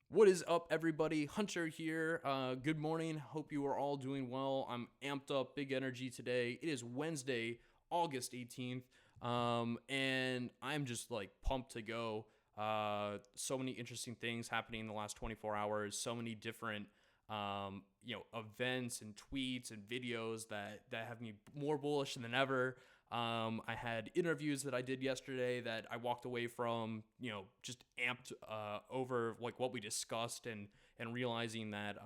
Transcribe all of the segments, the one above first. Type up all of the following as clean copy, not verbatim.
What is up, everybody? Hunter here. Good morning. Hope you are all doing well. I'm amped up, big energy today. It is Wednesday, August 18th, and I'm just like pumped to go. So many interesting things happening in the last 24 hours. So many different, events and tweets and videos that have me more bullish than ever. I had interviews that I did yesterday that I walked away from, just amped over like what we discussed and realizing that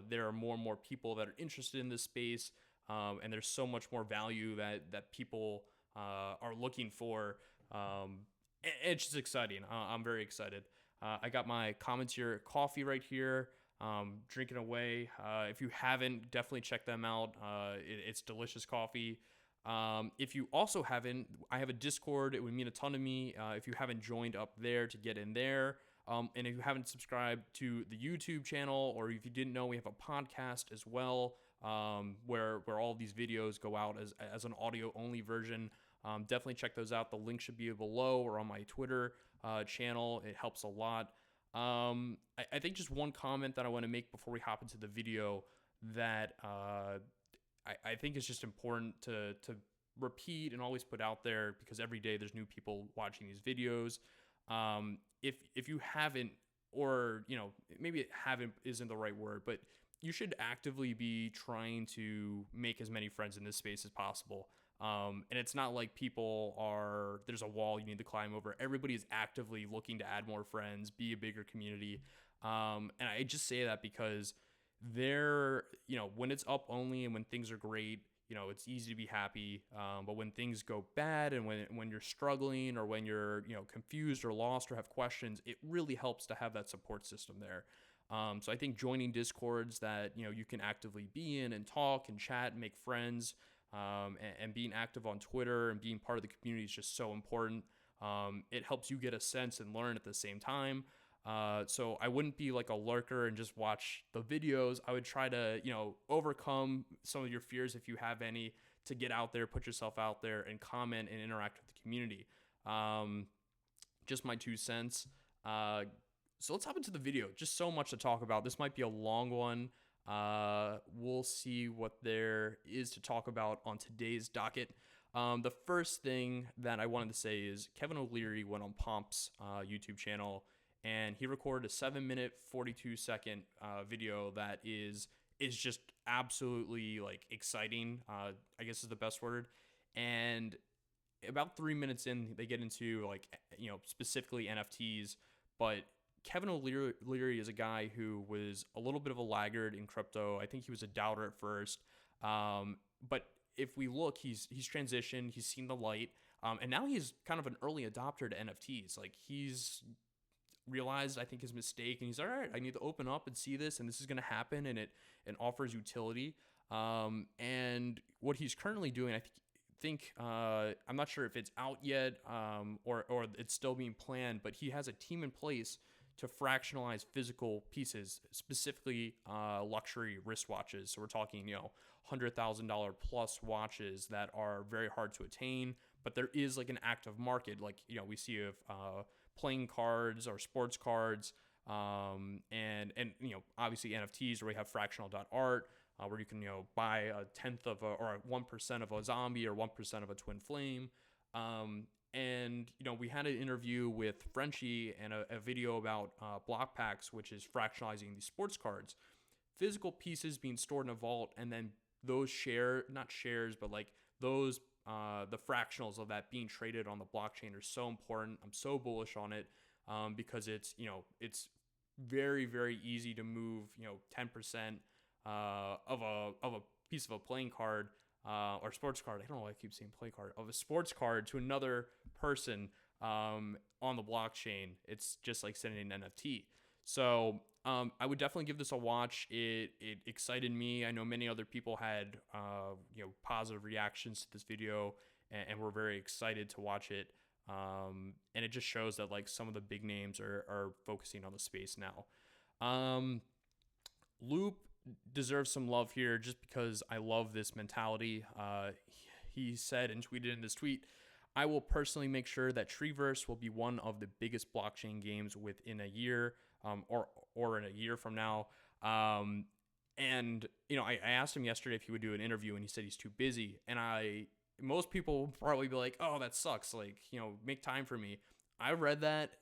there are more and more people that are interested in this space, and there's so much more value that people are looking for. It's just exciting. I'm very excited. I got my Commentier coffee right here. Drinking away. If you haven't, definitely check them out. It's delicious coffee. If you also haven't, I have a Discord. It would mean a ton to me if you haven't joined up there to get in there. And if you haven't subscribed to the YouTube channel, or if you didn't know, we have a podcast as well, where all these videos go out as an audio only version. Definitely check those out. The link should be below or on my Twitter channel. It helps a lot. I think just one comment that I want to make before we hop into the video that I think is just important to repeat and always put out there, because every day there's new people watching these videos. If you haven't, or maybe haven't isn't the right word, but you should actively be trying to make as many friends in this space as possible. And it's not like there's a wall you need to climb over. Everybody is actively looking to add more friends, be a bigger community. And I just say that because when it's up only and when things are great, it's easy to be happy. But when things go bad and when you're struggling, or when you're, confused or lost or have questions, it really helps to have that support system there. So I think joining Discords that, you can actively be in and talk and chat and make friends, and being active on Twitter and being part of the community is just so important. It helps you get a sense and learn at the same time. So I wouldn't be like a lurker and just watch the videos. I would try to, overcome some of your fears, if you have any, to get out there, put yourself out there and comment and interact with the community. Just my 2 cents. So let's hop into the video. Just so much to talk about. This might be a long one. We'll see what there is to talk about on today's docket. The first thing that I wanted to say is Kevin O'Leary went on Pomp's YouTube channel, and he recorded a 7-minute 42-second video that is just absolutely like exciting. I guess is the best word. And about 3 minutes in, they get into specifically NFTs, but Kevin O'Leary is a guy who was a little bit of a laggard in crypto. I think he was a doubter at first. But if we look, he's transitioned, he's seen the light, and now he's kind of an early adopter to NFTs. Like, he's realized, I think, his mistake, and he's all right, I need to open up and see this, and this is going to happen, and it offers utility. And what he's currently doing, I think I'm not sure if it's out yet, or it's still being planned, but he has a team in place to fractionalize physical pieces, specifically luxury wristwatches. So we're talking, $100,000 plus watches that are very hard to attain, but there is like an active market, like, we see of playing cards or sports cards, and obviously NFTs, where we have fractional.art, where you can, buy a tenth of or 1% of a zombie or 1% of a twin flame. And, we had an interview with Frenchie and a video about block packs, which is fractionalizing these sports cards, physical pieces being stored in a vault, and then those not shares, but like those, the fractionals of that being traded on the blockchain are so important. I'm so bullish on it, because it's very, very easy to move, 10% of a piece of a playing card, or sports card. I don't know why I keep saying play card, of a sports card to another person on the blockchain. It's just like sending an NFT. So I would definitely give this a watch. It excited me. I know many other people had positive reactions to this video, and were very excited to watch it. And it just shows that like some of the big names are focusing on the space now. Loop deserves some love here, just because I love this mentality. He said and tweeted in this tweet, "I will personally make sure that Treeverse will be one of the biggest blockchain games within a year. or in a year from now. And I asked him yesterday if he would do an interview, and he said he's too busy. And most people will probably be like, oh, that sucks. Like, make time for me. I read that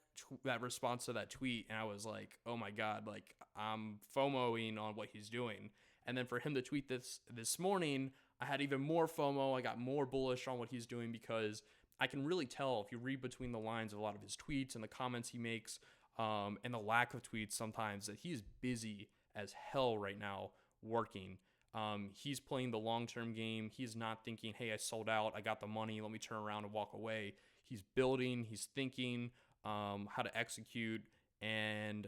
response to that tweet, and I was like, oh my God, like I'm FOMOing on what he's doing. And then for him to tweet this morning, I had even more FOMO. I got more bullish on what he's doing, because I can really tell if you read between the lines of a lot of his tweets and the comments he makes, and the lack of tweets sometimes, that he's busy as hell right now working. He's playing the long-term game. He's not thinking, hey, I sold out, I got the money, let me turn around and walk away. He's building, he's thinking how to execute, and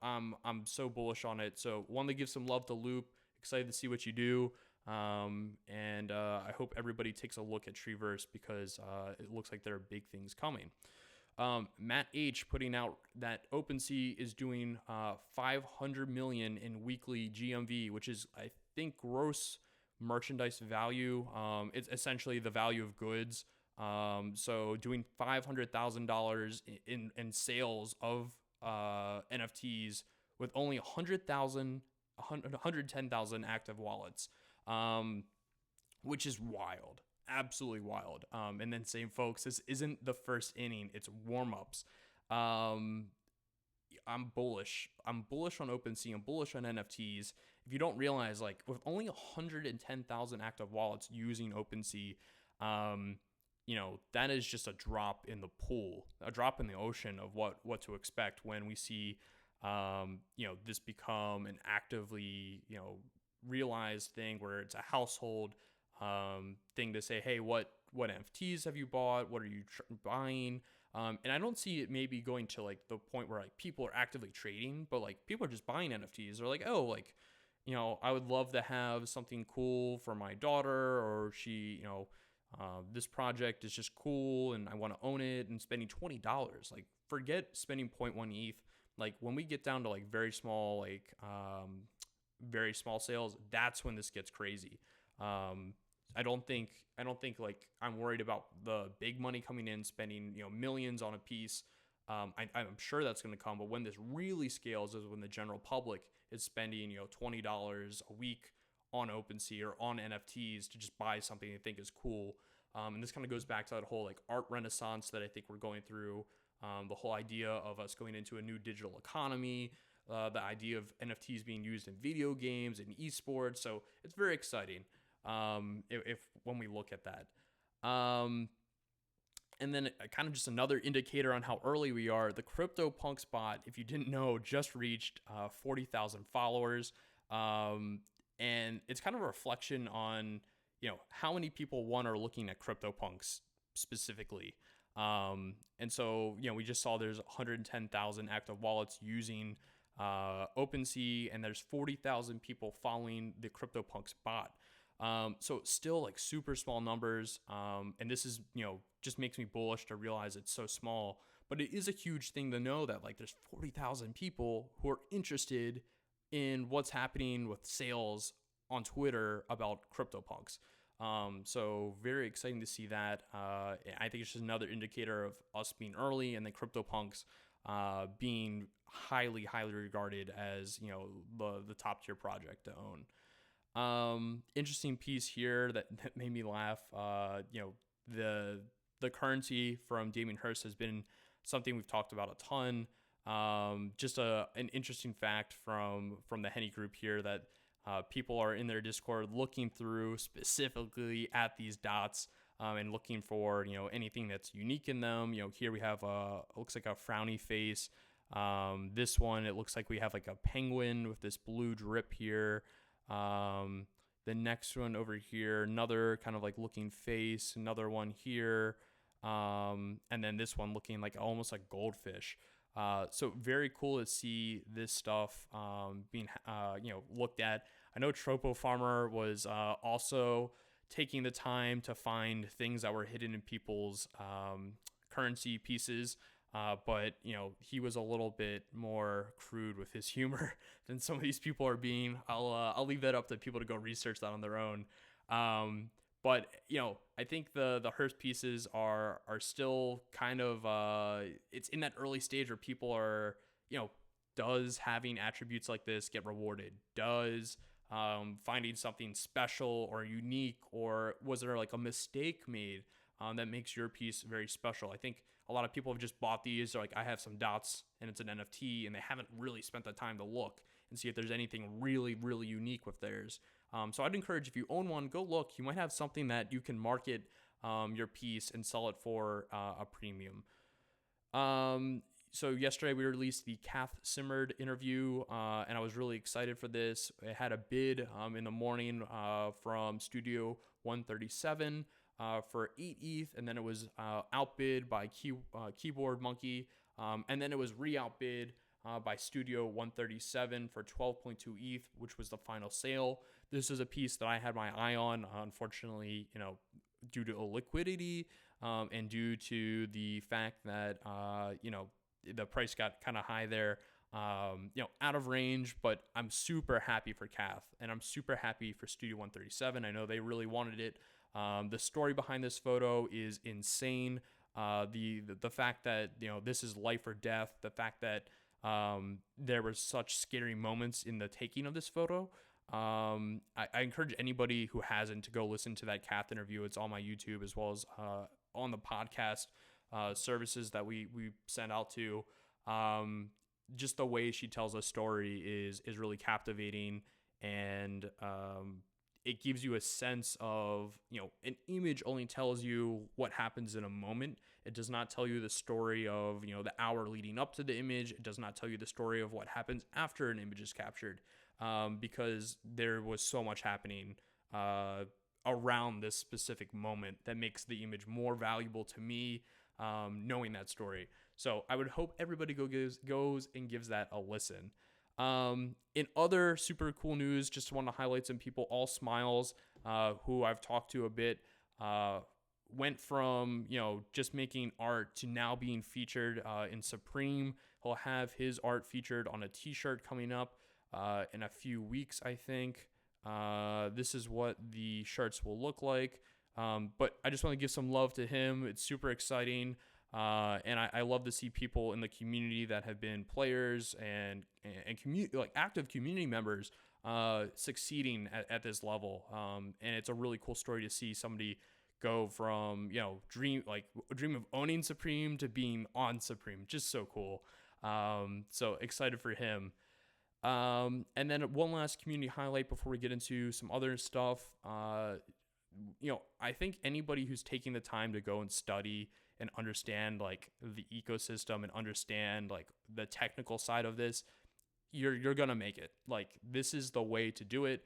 I'm so bullish on it. So wanted to give some love to Loop. Excited to see what you do. And I hope everybody takes a look at Treeverse, because it looks like there are big things coming. Matt H putting out that OpenSea is doing 500 million in weekly GMV, which is, I think, gross merchandise value. It's essentially the value of goods. So doing $500,000 in sales of NFTs with only 110,000 active wallets, which is wild. Absolutely wild. And then saying, folks, this isn't the first inning, it's warm-ups. I'm bullish on OpenSea. I'm bullish on NFTs. If you don't realize, like, with only 110,000 active wallets using OpenSea, that is just a drop in the pool, a drop in the ocean of what to expect when we see, this become an actively, realized thing, where it's a household thing to say, hey, what NFTs have you bought? What are you buying? And I don't see it maybe going to like the point where like people are actively trading, but like people are just buying NFTs. They're like, oh, like, I would love to have something cool for my daughter, or she, this project is just cool and I want to own it, and spending $20. Like, forget spending 0.1 ETH. Like, when we get down to like very small sales, that's when this gets crazy. I don't think like I'm worried about the big money coming in, spending, millions on a piece. I'm sure that's going to come, but when this really scales is when the general public is spending, $20 a week on OpenSea or on NFTs to just buy something they think is cool. And this kind of goes back to that whole like art renaissance that I think we're going through. The whole idea of us going into a new digital economy, the idea of NFTs being used in video games and esports. So it's very exciting. If when we look at that, and then kind of just another indicator on how early we are, the CryptoPunks bot, if you didn't know, just reached 40,000 followers, and it's kind of a reflection on how many people are looking at CryptoPunks specifically, and so we just saw there's 110,000 active wallets using OpenSea, and there's 40,000 people following the CryptoPunks bot. So still like super small numbers. And this is, just makes me bullish to realize it's so small, but it is a huge thing to know that like there's 40,000 people who are interested in what's happening with sales on Twitter about CryptoPunks. So very exciting to see that. I think it's just another indicator of us being early, and then CryptoPunks, being highly regarded as, the top tier project to own. Interesting piece here that made me laugh. The currency from Damien Hirst has been something we've talked about a ton. Just an interesting fact from the Henny group here that people are in their Discord looking through specifically at these dots, and looking for anything that's unique in them. Here we have looks like a frowny face. This one, it looks like we have like a penguin with this blue drip here. The next one over here, another kind of like looking face, another one here, and then this one looking like almost like goldfish. So very cool to see this stuff being looked at. I know Tropo Farmer was also taking the time to find things that were hidden in people's currency pieces. But he was a little bit more crude with his humor than some of these people are being. I'll leave that up to people to go research that on their own. But I think the Hirst pieces are still kind of it's in that early stage where people are does having attributes like this get rewarded? Does finding something special or unique, or was there like a mistake made that makes your piece very special? I think a lot of people have just bought these. They're like, I have some dots and it's an NFT, and they haven't really spent the time to look and see if there's anything really, really unique with theirs. So I'd encourage, if you own one, go look. You might have something that you can market your piece and sell it for a premium. So yesterday we released the Kath Simmered interview, and I was really excited for this. It had a bid in the morning from Studio 137 for 8 ETH, and then it was outbid by Keyboard Monkey, and then it was re-outbid by Studio 137 for 12.2 ETH, which was the final sale. This is a piece that I had my eye on. Unfortunately, due to illiquidity and due to the fact that the price got kind of high there, out of range. But I'm super happy for Kath, and I'm super happy for Studio 137. I know they really wanted it. The story behind this photo is insane. The fact that this is life or death. The fact that there were such scary moments in the taking of this photo. I encourage anybody who hasn't to go listen to that Kath interview. It's on my YouTube as well as on the podcast services that we send out to. Just the way she tells a story is really captivating, and it gives you a sense of, an image only tells you what happens in a moment. It does not tell you the story of, the hour leading up to the image. It does not tell you the story of what happens after an image is captured, because there was so much happening around this specific moment that makes the image more valuable to me, knowing that story. So I would hope everybody goes and gives that a listen. In other super cool news, just want to highlight some people. All Smiles, who I've talked to a bit, went from just making art to now being featured in Supreme. He'll have his art featured on a t-shirt coming up in a few weeks, I think. This is what the shirts will look like. But I just want to give some love to him. It's super exciting. And I love to see people in the community that have been players and active community members succeeding at this level. And it's a really cool story to see somebody go from dream of owning Supreme to being on Supreme. Just so cool. So excited for him. And then one last community highlight before we get into some other stuff. I think anybody who's taking the time to go and study and understand the ecosystem and understand the technical side of this, you're gonna make it. This is the way to do it.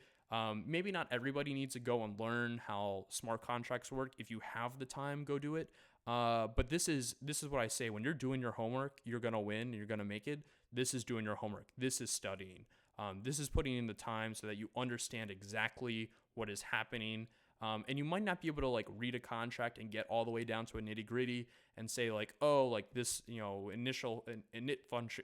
Maybe not everybody needs to go and learn how smart contracts work. If you have the time, go do it. But this is what I say: when you're doing your homework, you're gonna win. You're gonna make it. This is doing your homework. This is studying. This is putting in the time so that you understand exactly what is happening. And you might not be able to read a contract and get all the way down to a nitty gritty and say this initial init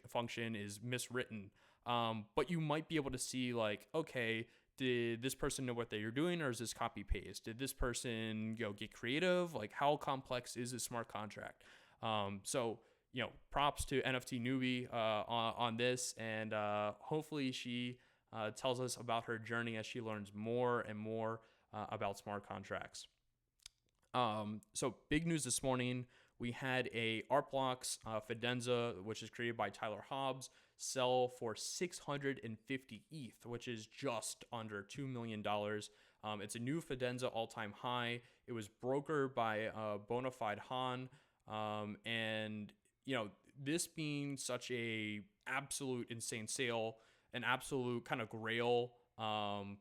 function is miswritten. But you might be able to see okay, did this person know what they were doing, or is this copy paste? Did this person get creative? How complex is a smart contract? So props to NFT newbie on this, and hopefully she tells us about her journey as she learns more and more about smart contracts. So big news this morning. We had a Art Blocks Fidenza, which is created by Tyler Hobbs, sell for 650 ETH, which is just under $2 million. It's a new Fidenza all-time high. It was brokered by Bonafide Han, and this being such a absolute insane sale, an absolute kind of grail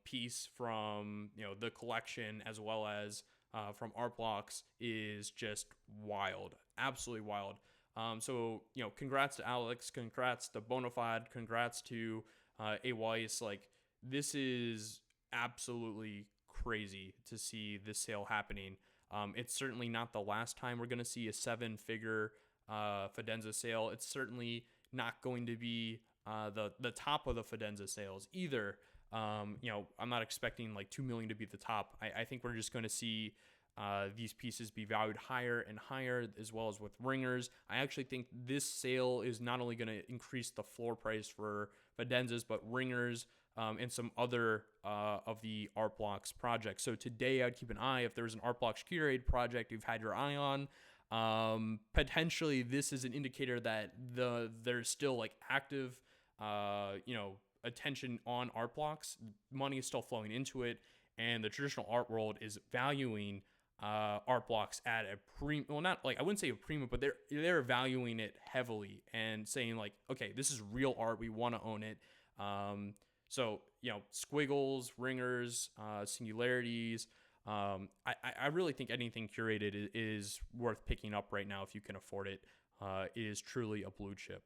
piece from the collection as well as from Art Blocks, is just wild, absolutely wild. So congrats to Alex, congrats to Bonafide, congrats to BAYC. This is absolutely crazy to see this sale happening. It's certainly not the last time we're going to see a 7-figure Fidenza sale. It's certainly not going to be the top of the Fidenza sales either. I'm not expecting 2 million to be the top. I think we're just going to see these pieces be valued higher and higher, as well as with ringers. I actually think this sale is not only going to increase the floor price for Fidenzas, but ringers and some other of the Art Blocks projects. So today I'd keep an eye if there's an Art Blocks curated project you've had your eye on. Potentially this is an indicator that there's still like active, attention on Art Blocks. Money is still flowing into it, and the traditional art world is valuing Art Blocks at a premium. Well, not like I wouldn't say a premium, but they're valuing it heavily and saying like, okay, this is real art. We want to own it. So squiggles, ringers, singularities. I really think anything curated is worth picking up right now if you can afford it. It is truly a blue chip.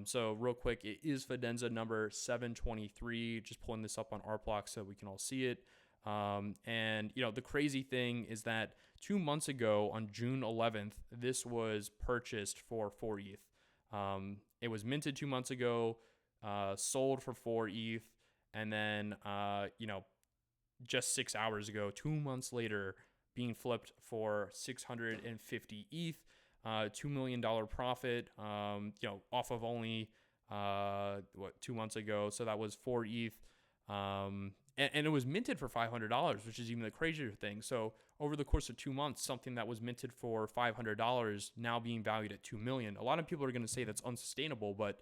So real quick, it is Fidenza number 723. Just pulling this up on Art Blocks so we can all see it. And the crazy thing is that 2 months ago on June 11th, this was purchased for 4 ETH. It was minted 2 months ago, sold for 4 ETH, and then, just 6 hours ago, 2 months later, being flipped for 650 ETH, $2 million profit, off of only, 2 months ago. So that was 4 ETH. And it was minted for $500, which is even the crazier thing. So over the course of 2 months, something that was minted for $500 now being valued at $2 million. A lot of people are going to say that's unsustainable, but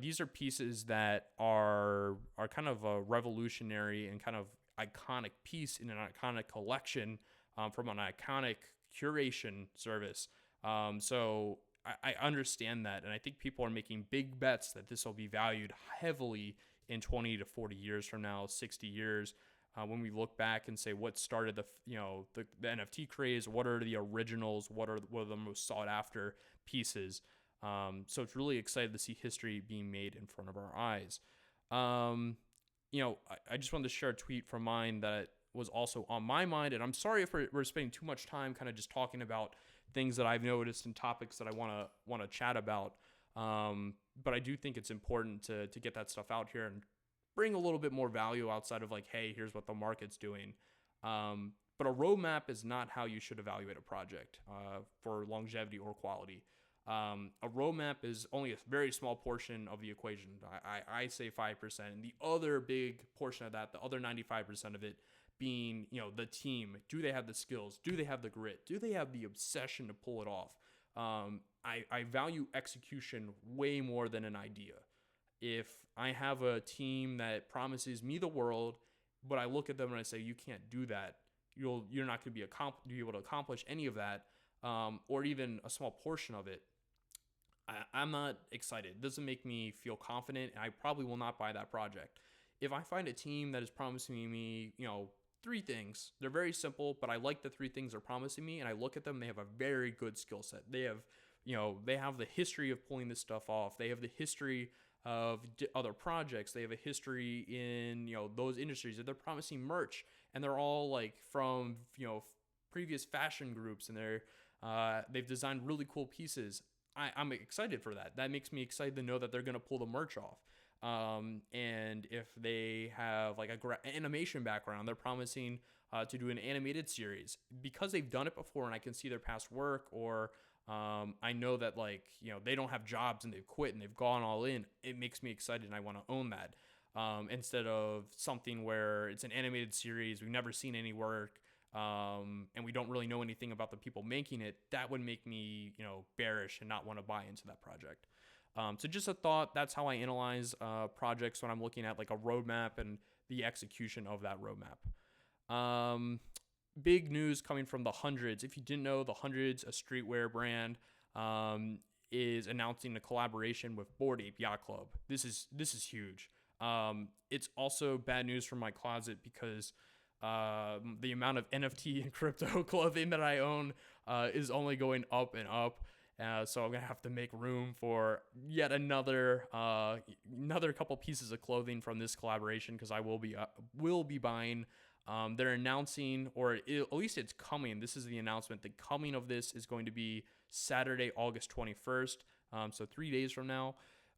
these are pieces that are kind of a revolutionary and kind of iconic piece in an iconic collection from an iconic curation service. So I understand that, and I think people are making big bets that this will be valued heavily in 20 to 40 years from now, 60 years. When we look back and say what started the NFT craze, what are the originals, what are the most sought after pieces. So it's really excited to see history being made in front of our eyes. I just wanted to share a tweet from mine that was also on my mind, and I'm sorry if we're spending too much time kind of just talking about things that I've noticed and topics that I want to chat about. But I do think it's important to get that stuff out here and bring a little bit more value outside of like, hey, here's what the market's doing. But a roadmap is not how you should evaluate a project for longevity or quality. A roadmap is only a very small portion of the equation. I say 5%. And the other big portion of that, the other 95% of it being, the team. Do they have the skills? Do they have the grit? Do they have the obsession to pull it off? I value execution way more than an idea. If I have a team that promises me the world, but I look at them and I say, you can't do that, you're not going to be able to accomplish any of that, or even a small portion of it, I'm not excited. It doesn't make me feel confident, and I probably will not buy that project. If I find a team that is promising me, 3 things, they're very simple, but I like the 3 things they're promising me, and I look at them, they have a very good skill set. They have, they have the history of pulling this stuff off. They have the history of other projects. They have a history in, those industries. They're promising merch, and they're all like from, previous fashion groups, and they've designed really cool pieces. I'm excited for that. That makes me excited to know that they're going to pull the merch off. And if they have like animation background, they're promising to do an animated series because they've done it before, and I can see their past work, or I know that they don't have jobs and they've quit and they've gone all in. It makes me excited, and I want to own that instead of something where it's an animated series, we've never seen any work, and we don't really know anything about the people making it. That would make me bearish and not want to buy into that project. So just a thought. That's how I analyze projects when I'm looking at like a roadmap and the execution of that roadmap. Big news coming from the Hundreds. If you didn't know, the Hundreds, a streetwear brand, is announcing a collaboration with Bored Ape Yacht Club. This is huge. It's also bad news from my closet because the amount of NFT and crypto clothing that I own is only going up and up. So I'm gonna have to make room for yet another couple pieces of clothing from this collaboration, because I will be buying. They're announcing, or at least it's coming. This is the announcement. The coming of this is going to be Saturday, August 21st. So 3 days from now.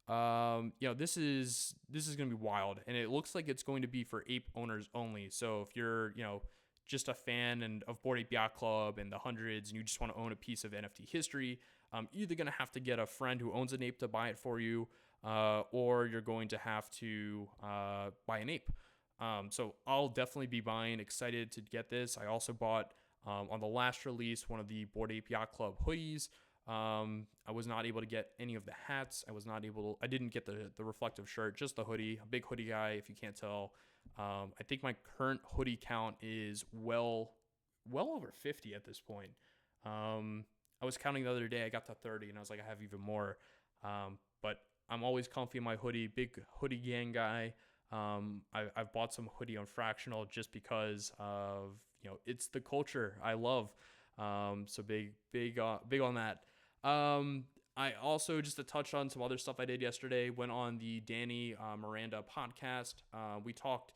This is going to be wild, and it looks like it's going to be for ape owners only. So if you're, just a fan of Bored Ape Yacht Club and the hundreds, and you just want to own a piece of NFT history, you're either going to have to get a friend who owns an ape to buy it for you, or you're going to have to buy an ape. So I'll definitely be buying, excited to get this. I also bought, on the last release, one of the Bored Ape Yacht Club hoodies. I was not able to get any of the hats. I didn't get the reflective shirt, just the hoodie. A big hoodie guy, if you can't tell. I think my current hoodie count is well over 50 at this point. I was counting the other day, I got to 30, and I was like, I have even more. But I'm always comfy in my hoodie, big hoodie gang guy. I've bought some hoodie on fractional just because of, it's the culture I love. So big on that. I also, just to touch on some other stuff I did yesterday, went on the Danny Miranda podcast. We talked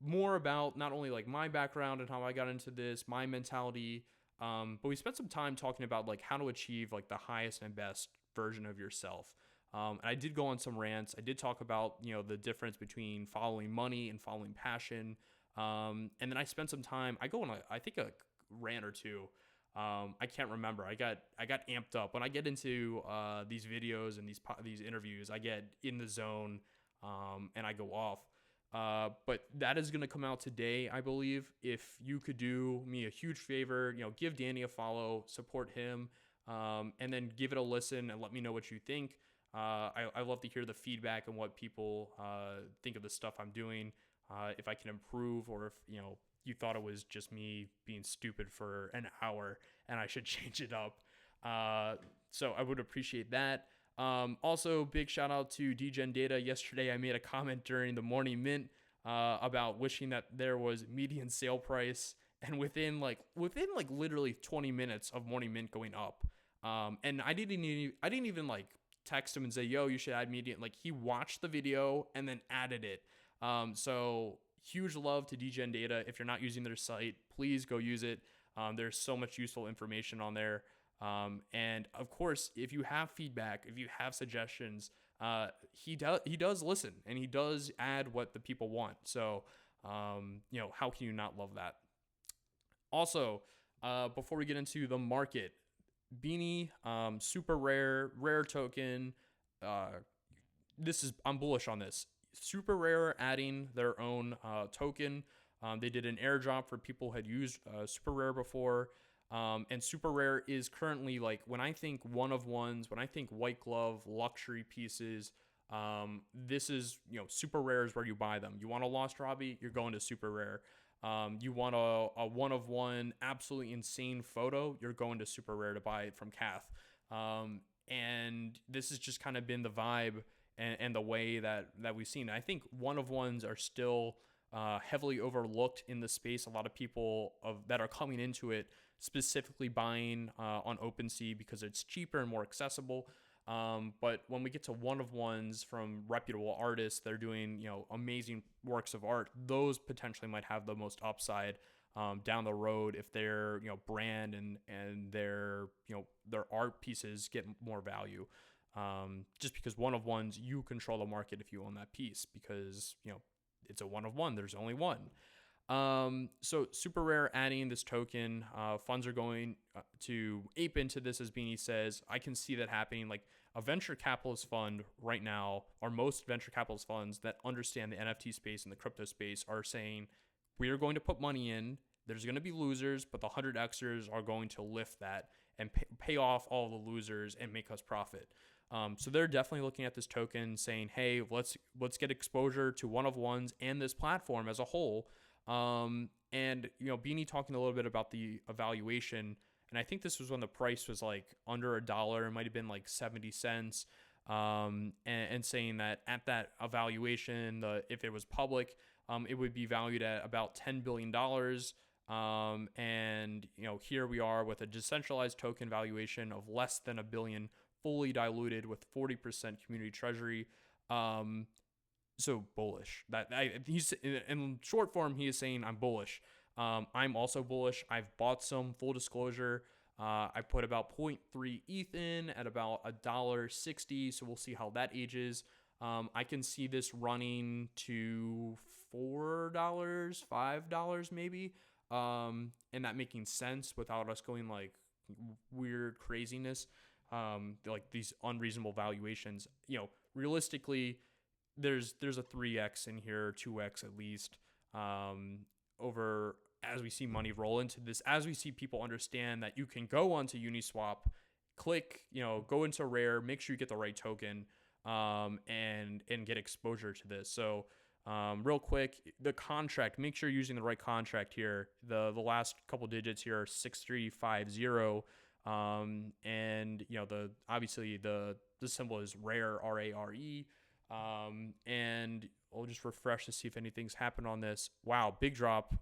more about not only like my background and how I got into this, my mentality, but we spent some time talking about like how to achieve like the highest and best version of yourself. And I did go on some rants. I did talk about, the difference between following money and following passion. And then I spent some time, I go on I think a rant or two. I can't remember. I got amped up when I get into these videos and these interviews. I get in the zone, and I go off. But that is going to come out today, I believe. If you could do me a huge favor, give Danny a follow, support him, and then give it a listen and let me know what you think. I love to hear the feedback and what people think of the stuff I'm doing. If I can improve, or if you thought it was just me being stupid for an hour and I should change it up. So I would appreciate that. Also, big shout out to DGen Data. Yesterday, I made a comment during the morning mint about wishing that there was median sale price, and within literally 20 minutes of morning mint going up. And I didn't even like text him and say, yo, you should add median. Like, he watched the video and then added it. So huge love to DGen Data. If you're not using their site, please go use it. There's so much useful information on there. And of course, if you have feedback, if you have suggestions, he does listen, and he does add what the people want. So, how can you not love that? Also, before we get into the market, Beanie, SuperRare, rare token. I'm bullish on this. SuperRare adding their own token. They did an airdrop for people who had used SuperRare before. And SuperRare is currently, like, when I think one of ones, when I think white glove luxury pieces, this is, SuperRare is where you buy them. You want a Lost Robbie, you're going to SuperRare. You want a one of one absolutely insane photo, you're going to SuperRare to buy it from Kath. And this has just kind of been the vibe and the way that we've seen. I think one of ones are still heavily overlooked in the space. A lot of people that are coming into it specifically buying on OpenSea because it's cheaper and more accessible. But when we get to one of ones from reputable artists, they're doing amazing works of art. Those potentially might have the most upside down the road if their brand and their art pieces get more value. Just because one of ones, you control the market if you own that piece, because it's a one of one. There's only one. So SuperRare adding this token, funds are going to ape into this, as Beanie says. I can see that happening. Like, a venture capitalist fund right now, or most venture capitalist funds that understand the NFT space and the crypto space, are saying, we are going to put money in. There's going to be losers, but the 100Xers are going to lift that and pay off all the losers and make us profit. So they're definitely looking at this token saying, hey, let's get exposure to one of ones and this platform as a whole. And Beanie talking a little bit about the evaluation, and I think this was when the price was like under $1. It might have been like 70 cents. And saying that at that evaluation, if it was public, it would be valued at about $10 billion. And here we are with a decentralized token valuation of less than $1 billion, fully diluted with 40% community treasury. So bullish. He's in short form, he is saying I'm bullish. I'm also bullish. I've bought some, full disclosure. I put about 0.3 ETH in at about $1.60. So we'll see how that ages. I can see this running to $4, $5 maybe. and that making sense without us going like weird craziness, like these unreasonable valuations. Realistically, there's a 3x in here, 2x at least, over as we see money roll into this, as we see people understand that you can go onto Uniswap, click, go into Rare, make sure you get the right token, and get exposure to this. So real quick, the contract, make sure you're using the right contract here. The last couple digits here are 6350. And obviously the symbol is Rare, RARE. And I'll just refresh to see if anything's happened on this. Wow, big drop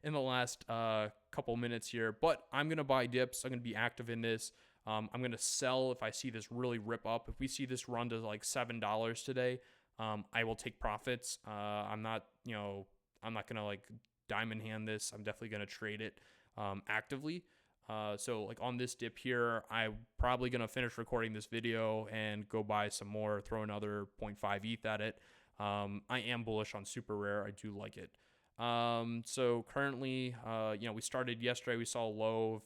in the last couple minutes here. But I'm gonna buy dips. I'm gonna be active in this. I'm gonna sell if I see this really rip up. If we see this run to like $7 today, I will take profits. I'm not gonna like diamond hand this. I'm definitely gonna trade it actively. So like on this dip here, I'm probably going to finish recording this video and go buy some more, throw another 0.5 ETH at it. I am bullish on SuperRare. I do like it. So currently, we started yesterday, we saw a low of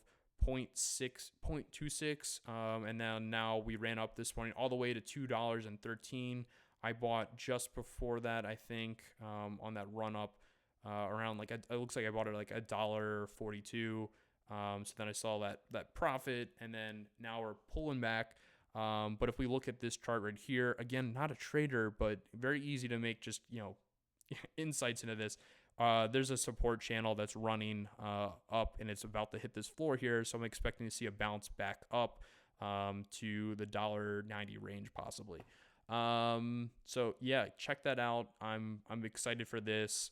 0.26, and then now we ran up this morning all the way to $2.13. I bought just before that, I think, on that run up, around like, it looks like I bought it like $1.42. So then I saw that profit, and then now we're pulling back. But if we look at this chart right here, again, not a trader, but very easy to make just, insights into this. There's a support channel that's running up, and it's about to hit this floor here. So I'm expecting to see a bounce back up to the $1.90 range possibly. So yeah, check that out. I'm excited for this.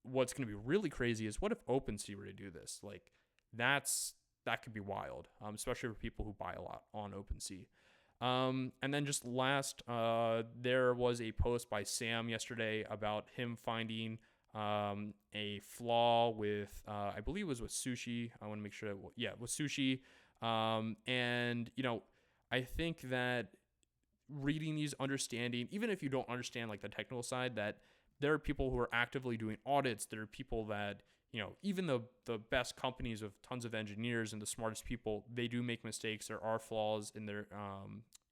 What's going to be really crazy is what if OpenSea were to do this? Like that could be wild, especially for people who buy a lot on OpenSea. And then just last, there was a post by Sam yesterday about him finding a flaw with, I believe it was with Sushi. I want to make sure with Sushi. And I think that reading these, understanding, even if you don't understand like the technical side, that there are people who are actively doing audits. There are people that, even the best companies with tons of engineers and the smartest people, they do make mistakes. There are flaws in their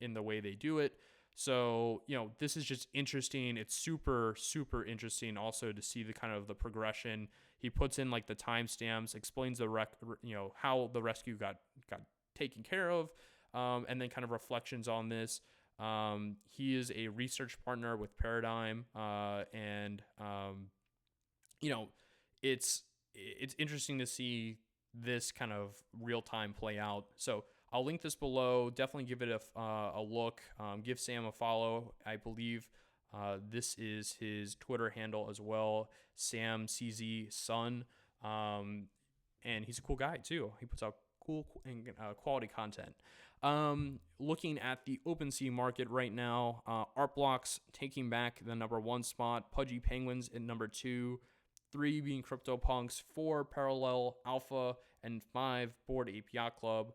in the way they do it. So, this is just interesting. It's super, super interesting also to see the kind of the progression. He puts in like the timestamps, explains how the rescue got taken care of, and then kind of reflections on this. He is a research partner with Paradigm, and it's interesting to see this kind of real time play out. So I'll link this below. Definitely give it a look. Give Sam a follow. I believe this is his Twitter handle as well, Sam CZ Sun, and he's a cool guy too. He puts out cool and quality content. Looking at the OpenSea market right now, Art Blocks taking back the number 1 spot, Pudgy Penguins in number 2, 3 being CryptoPunks, 4 Parallel Alpha, and 5 Bored Ape Yacht Club.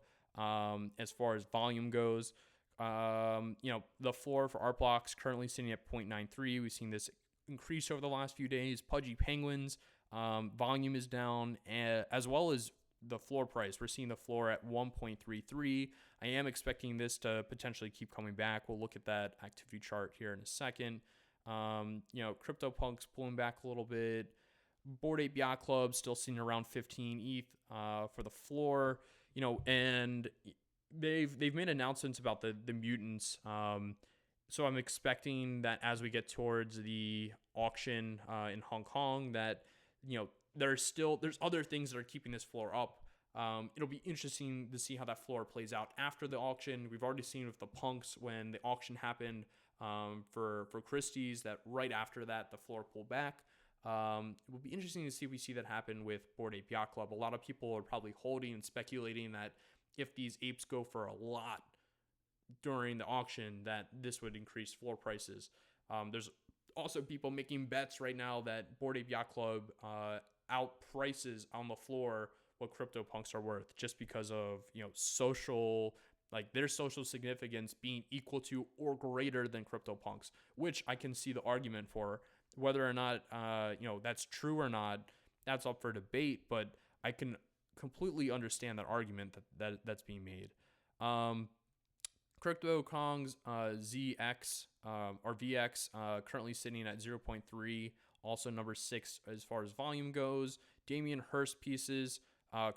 As far as volume goes, the floor for Art Blocks currently sitting at 0.93. We've seen this increase over the last few days. Pudgy Penguins, volume is down, as well as the floor price. We're seeing the floor at 1.33. I am expecting this to potentially keep coming back. We'll look at that activity chart here in a second. CryptoPunks pulling back a little bit. Bored Ape Yacht Club still sitting around 15 ETH for the floor. And they've made announcements about the mutants. So I'm expecting that as we get towards the auction in Hong Kong, that there's other things that are keeping this floor up. It'll be interesting to see how that floor plays out after the auction. We've already seen with the punks when the auction happened for Christie's, that right after that the floor pulled back. It will be interesting to see if we see that happen with Bored Ape Yacht Club. A lot of people are probably holding and speculating that if these apes go for a lot during the auction, that this would increase floor prices. There's also people making bets right now that Bored Ape Yacht Club outprices on the floor what CryptoPunks are worth, just because of social, like their social significance being equal to or greater than CryptoPunks, which I can see the argument for. Whether or not that's true or not, that's up for debate, but I can completely understand that argument that's being made. CryptoPunks ZX or VX currently sitting at 0.3, also number 6 as far as volume goes. Damien Hirst pieces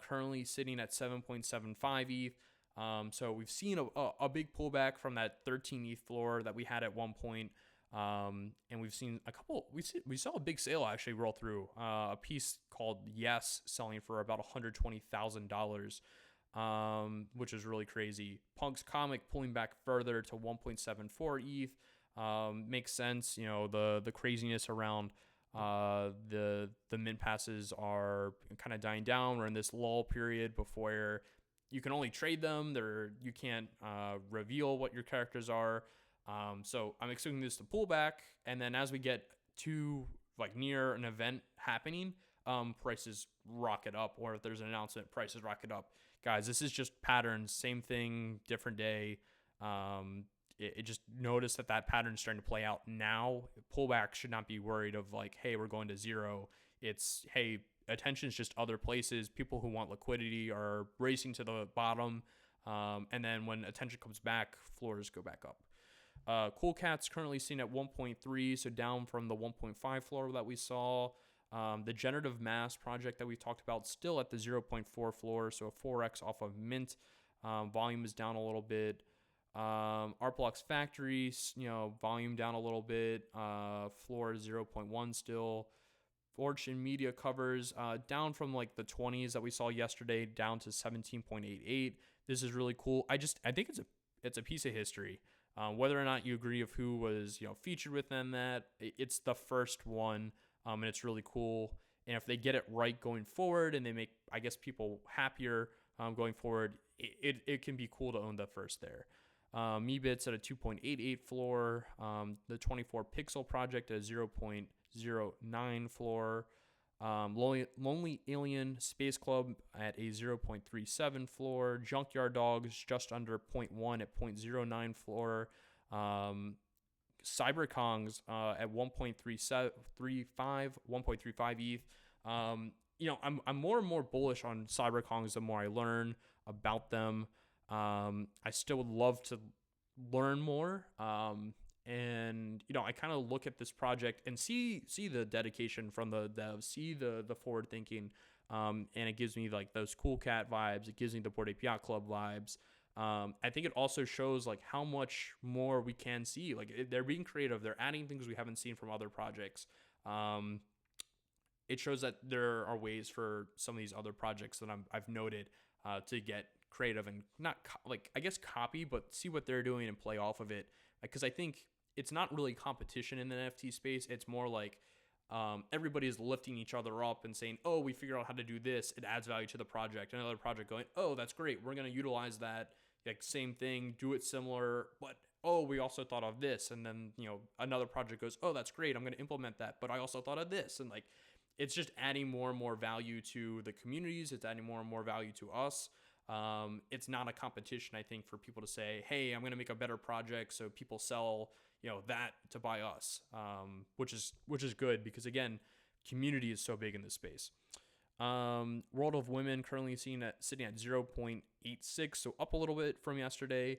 currently sitting at 7.75 ETH. So we've seen a big pullback from that 13 ETH floor that we had at one point. And we've seen a couple, we saw a big sale actually roll through, a piece called Yes selling for about $120,000. Which is really crazy. Punk's comic pulling back further to 1.74 ETH. Makes sense. The craziness around the mint passes are kind of dying down. We're in this lull period before you can only trade them. You can't reveal what your characters are. So I'm expecting this to pull back, and then as we get to near an event happening, prices rocket up, or if there's an announcement, prices rocket up. Guys, this is just patterns, same thing, different day. It just notice that pattern is starting to play out now. Pullback should not be worried of hey, we're going to zero. It's, hey, attention's just other places. People who want liquidity are racing to the bottom. And then when attention comes back, floors go back up. Cool Cat's currently seen at 1.3, so down from the 1.5 floor that we saw. The generative mass project that we talked about still at the 0.4 floor, so a 4x off of mint. Volume is down a little bit. Art Blocks Factory, volume down a little bit. Floor 0.1 still. Fortune Media covers down from the 20s that we saw yesterday down to 17.88. This is really cool. I think it's a piece of history. Whether or not you agree of who was featured within that, it's the first one. And it's really cool. And if they get it right going forward and they make, I guess, people happier going forward, it can be cool to own the first there. Meebits at a 2.88 floor. The 24 Pixel project at a 0.09 floor. Lonely Alien Space Club at a 0.37 floor. Junkyard Dogs just under 0.1 at 0.09 floor. CyberKongs at 1.35 ETH. I'm more and more bullish on CyberKongs the more I learn about them. I still would love to learn more. And I kind of look at this project and see the dedication from the devs, see the forward thinking. And it gives me those Cool Cat vibes. It gives me the Bored Ape Yacht Club vibes. I think it also shows how much more we can see. They're being creative. They're adding things we haven't seen from other projects. It shows that there are ways for some of these other projects that I've noted to get creative and not copy, but see what they're doing and play off of it. Because I think it's not really competition in the NFT space. It's more everybody is lifting each other up and saying, oh, we figured out how to do this. It adds value to the project. Another project going, oh, that's great. We're going to utilize that. Same thing, do it similar, but oh, we also thought of this. And then, another project goes, oh, that's great. I'm going to implement that, but I also thought of this. And it's just adding more and more value to the communities. It's adding more and more value to us. It's not a competition, I think, for people to say, hey, I'm going to make a better project so people sell, that to buy us, which is good because, again, community is so big in this space. World of Women currently sitting at 0.86, so up a little bit from yesterday.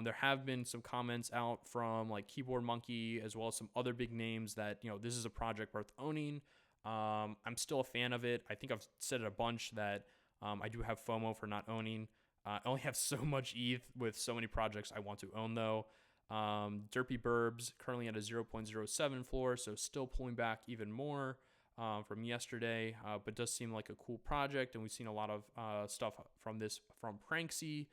There have been some comments out from Keyboard Monkey as well as some other big names that this is a project worth owning. I'm still a fan of it. I think I've said it a bunch that I do have FOMO for not owning. I only have so much ETH with so many projects I want to own though. Derpy Burbs currently at a 0.07 floor, so still pulling back even more from yesterday, but does seem like a cool project, and we've seen a lot of stuff from Pranksy.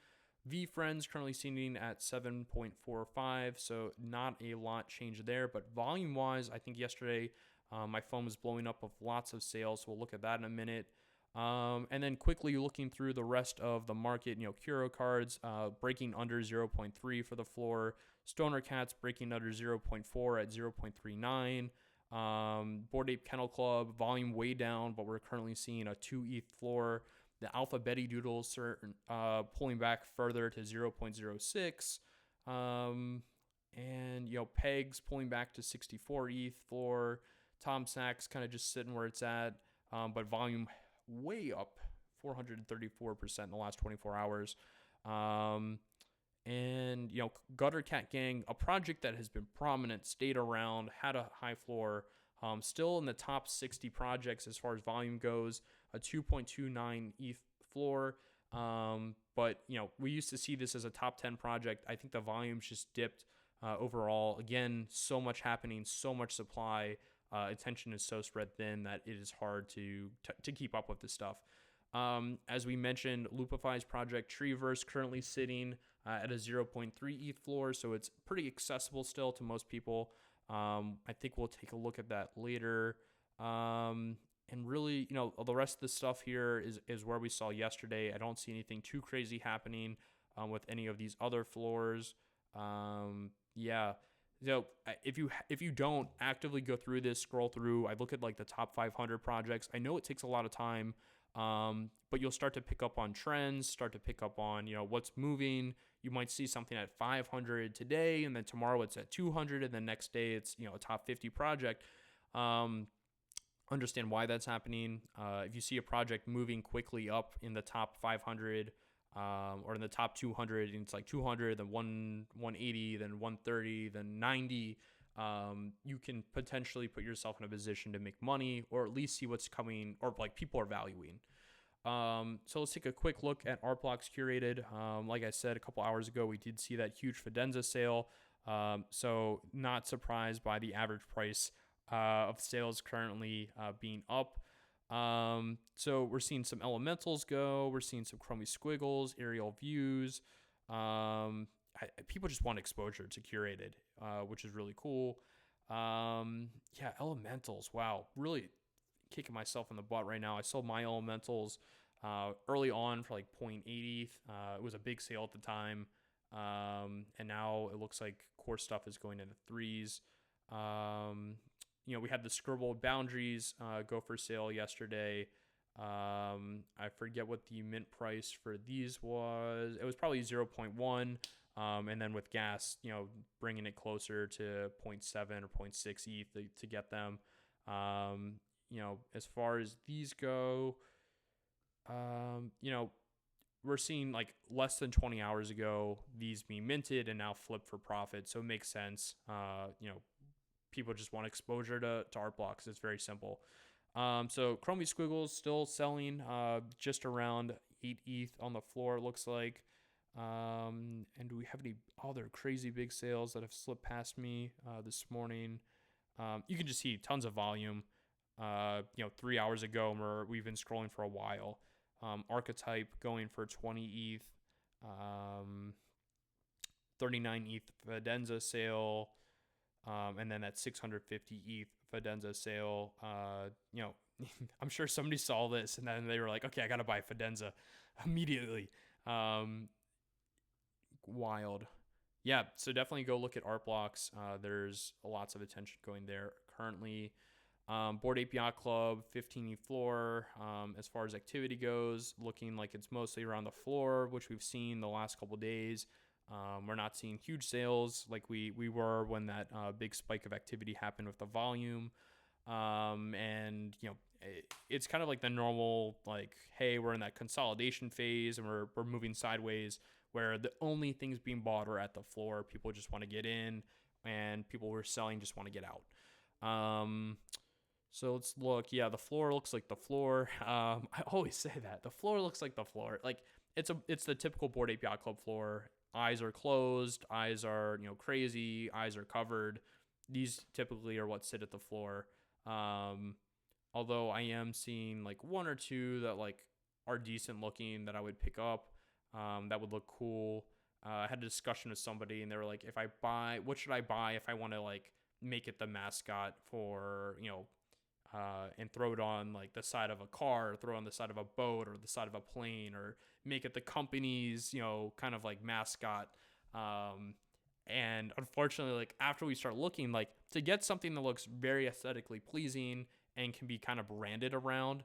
V-Friends currently sitting at 7.45, so not a lot changed there, but volume-wise, I think yesterday my phone was blowing up with lots of sales, so we'll look at that in a minute. And then quickly looking through the rest of the market, Curo cards breaking under 0.3 for the floor. Stoner Cats breaking under 0.4 at 0.39. Bored Ape Kennel Club volume way down, but we're currently seeing a 2 ETH floor. The Alpha Betty Doodles pulling back further to 0.06. And Pegs pulling back to 64 ETH floor. Tom Sachs kind of just sitting where it's at. but volume way up 434% in the last 24 hours. And, Gutter Cat Gang, a project that has been prominent, stayed around, had a high floor, still in the top 60 projects as far as volume goes, a 2.29 ETH floor. But, we used to see this as a top 10 project. I think the volume's just dipped overall. Again, so much happening, so much supply. Attention is so spread thin that it is hard to keep up with this stuff. As we mentioned, Loopify's project Treeverse currently sitting at a 0.3 ETH floor, so it's pretty accessible still to most people. I think we'll take a look at that later. And really, the rest of the stuff here is where we saw yesterday. I don't see anything too crazy happening with any of these other floors. Yeah. So if you don't actively go through this, scroll through, I look at like the top 500 projects. I know it takes a lot of time, but you'll start to pick up on trends, start to pick up on, what's moving. You might see something at 500 today, and then tomorrow it's at 200, and the next day it's, a top 50 project. Understand why that's happening. If you see a project moving quickly up in the top 500, or in the top 200, and it's like 200, then 180, then 130, then 90, you can potentially put yourself in a position to make money, or at least see what's coming, or like people are valuing. So let's take a quick look at our Blocks Curated. Like I said, a couple hours ago, we did see that huge Fidenza sale. So not surprised by the average price of sales currently being up. So we're seeing some elementals go. We're seeing some Chromie Squiggles, aerial views. People just want exposure to Curated, which is really cool. Yeah, elementals. Wow, really kicking myself in the butt right now. I sold my elementals early on for like 0.8 ETH. It was a big sale at the time, and now it looks like core stuff is going into threes. We had the Scribble Boundaries go for sale yesterday. I forget what the mint price for these was. It was probably 0.1. And then with gas, bringing it closer to 0.7 or 0.6 ETH to get them. As far as these go, we're seeing like less than 20 hours ago, these being minted and now flipped for profit. So it makes sense. People just want exposure to art blocks. It's very simple. So Chromie Squiggles still selling just around 8 ETH on the floor, it looks like. And do we have any other crazy big sales that have slipped past me this morning? You can just see tons of volume. 3 hours ago, we've been scrolling for a while. Archetype going for 20 ETH. 39 ETH Fidenza sale. And then that 650 ETH Fidenza sale, I'm sure somebody saw this and then they were like, okay, I got to buy Fidenza immediately. Wild. Yeah, so definitely go look at art blocks. There's lots of attention going there currently. Bored Ape Yacht Club, 15 ETH floor. As far as activity goes, looking like it's mostly around the floor, which we've seen the last couple days. We're not seeing huge sales like we were when that big spike of activity happened with the volume. And it's kind of like the normal, like, hey, we're in that consolidation phase and we're moving sideways, where the only things being bought are at the floor. People just want to get in, and people who are selling just want to get out. So let's look. Yeah, the floor looks like the floor. I always say that. The floor looks like the floor. Like, it's the typical Bored Ape Yacht Club floor. Eyes are closed, eyes are, crazy, eyes are covered. These typically are what sit at the floor. Although I am seeing like one or two that like are decent looking that I would pick up, that would look cool. I had a discussion with somebody and they were like, what should I buy if I want to like make it the mascot for, and throw it on like the side of a car, or throw it on the side of a boat or the side of a plane, or make it the company's, kind of like mascot. And unfortunately, like after we start looking, like to get something that looks very aesthetically pleasing and can be kind of branded around,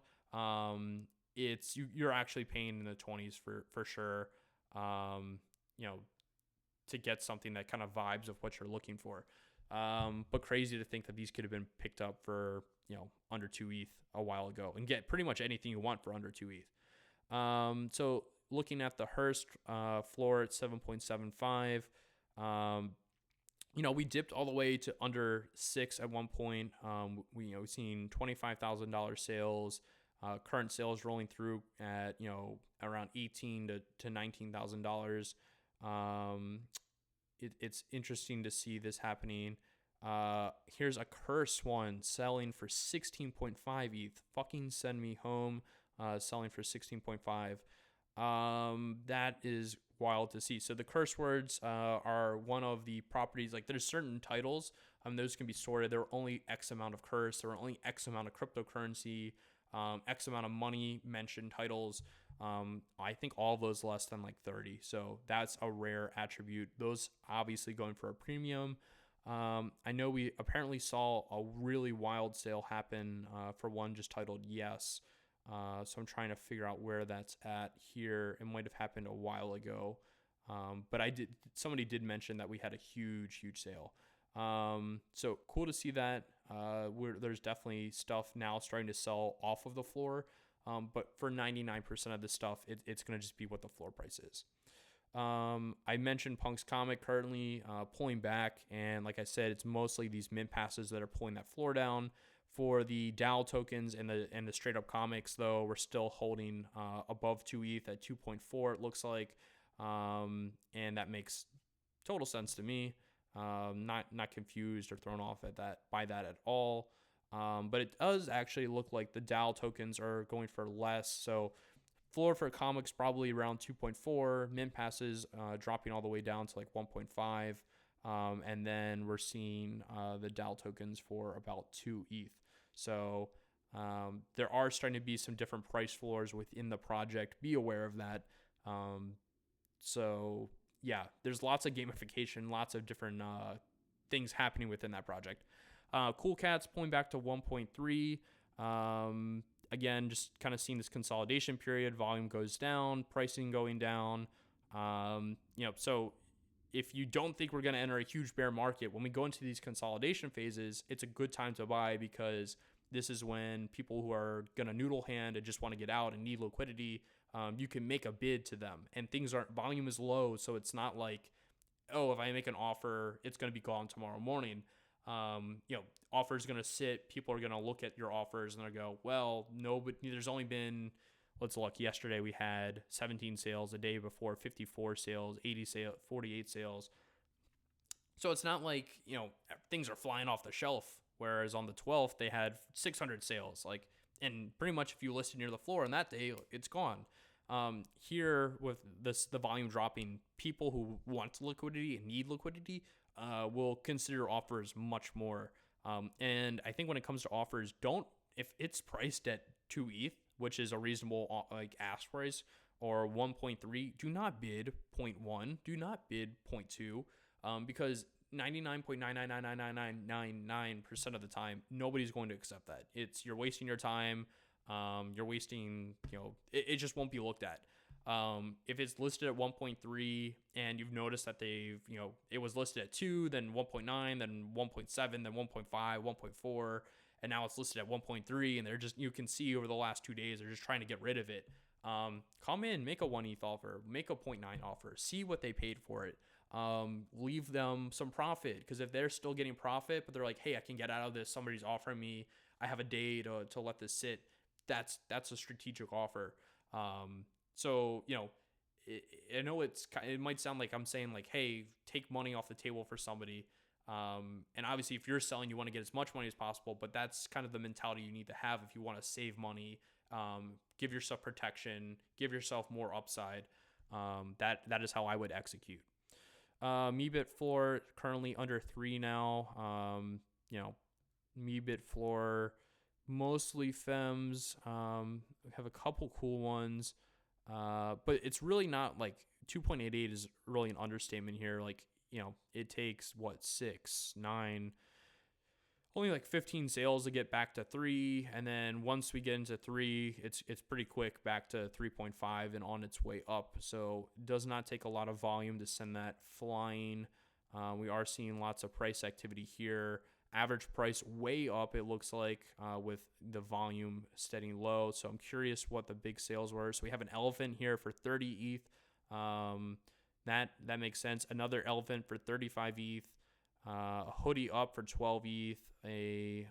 you're actually paying in the 20s for sure. To get something that kind of vibes of what you're looking for. But crazy to think that these could have been picked up for, under 2 ETH a while ago and get pretty much anything you want for under 2 ETH. So looking at the Hirst floor at 7.75, we dipped all the way to under 6 at one point. We've seen $25,000 sales, current sales rolling through at, around $18,000 to $19,000. It's interesting to see this happening. Here's a curse one selling for 16.5 ETH. Fucking send me home. Selling for 16.5. That is wild to see. So the curse words are one of the properties. Like, there's certain titles. Those can be sorted. There are only X amount of curse. There are only X amount of cryptocurrency. X amount of money mentioned titles. I think all of those less than like 30. So that's a rare attribute. Those obviously going for a premium. I know we apparently saw a really wild sale happen for one just titled Yes. So I'm trying to figure out where that's at here. It might have happened a while ago. But somebody did mention that we had a huge sale. So cool to see that. There's definitely stuff now starting to sell off of the floor. But for 99% of the stuff, it's going to just be what the floor price is. I mentioned Punk's Comic currently pulling back. And like I said, it's mostly these mint passes that are pulling that floor down. For the DAO tokens and the straight up comics, though, we're still holding above 2 ETH at 2.4, it looks like. And that makes total sense to me. Not confused or thrown off by that at all. But it does actually look like the DAO tokens are going for less. So floor for comics probably around 2.4. Mint passes dropping all the way down to like 1.5. And then we're seeing the DAO tokens for about 2 ETH. So there are starting to be some different price floors within the project. Be aware of that. So yeah, there's lots of gamification, lots of different things happening within that project. Cool Cats pulling back to 1.3. Again, just kind of seeing this consolidation period. Volume goes down, pricing going down. So if you don't think we're going to enter a huge bear market, when we go into these consolidation phases, it's a good time to buy because this is when people who are going to noodle hand and just want to get out and need liquidity, you can make a bid to them. And volume is low, so it's not like, oh, if I make an offer, it's going to be gone tomorrow morning. Offer is going to sit. People are going to look at your offers and they'll go, well, no, but there's only been, let's look, yesterday we had 17 sales, the day before 54 sales, 80 sales, 48 sales. So it's not like, things are flying off the shelf. Whereas on the 12th, they had 600 sales. And pretty much if you listed near the floor on that day, it's gone. Here with the volume dropping, people who want liquidity and need liquidity will consider offers much more. And I think when it comes to offers, if it's priced at 2 ETH, which is a reasonable ask price, or 1.3, do not bid 0.1, do not bid 0.2, because 99.9999999% of the time, nobody's going to accept that. You're wasting your time. You're wasting, it just won't be looked at. If it's listed at 1.3 and you've noticed that it was listed at 2, then 1.9, then 1.7, then 1.5, 1.4, and now it's listed at 1.3, and you can see over the last 2 days, they're just trying to get rid of it. Come in, make a 1 ETH offer, make a 0.9 offer, see what they paid for it. Leave them some profit, because if they're still getting profit, but they're like, hey, I can get out of this, somebody's offering me, I have a day to let this sit, that's a strategic offer. So, I know it might sound like I'm saying like, hey, take money off the table for somebody. And obviously if you're selling, you want to get as much money as possible, but that's kind of the mentality you need to have if you want to save money, give yourself protection, give yourself more upside. That is how I would execute. Meebit floor currently under 3 now. Meebit floor, mostly FEMs. We have a couple cool ones. But it's really not like 2.88 is really an understatement here. It takes 9, only like 15 sales to get back to 3. And then once we get into 3, it's pretty quick back to 3.5 and on its way up. So it does not take a lot of volume to send that flying. We are seeing lots of price activity here. Average price way up, it looks like, with the volume steadying low. So I'm curious what the big sales were. So we have an elephant here for 30 ETH. That makes sense. Another elephant for 35 ETH. A hoodie up for 12 ETH. I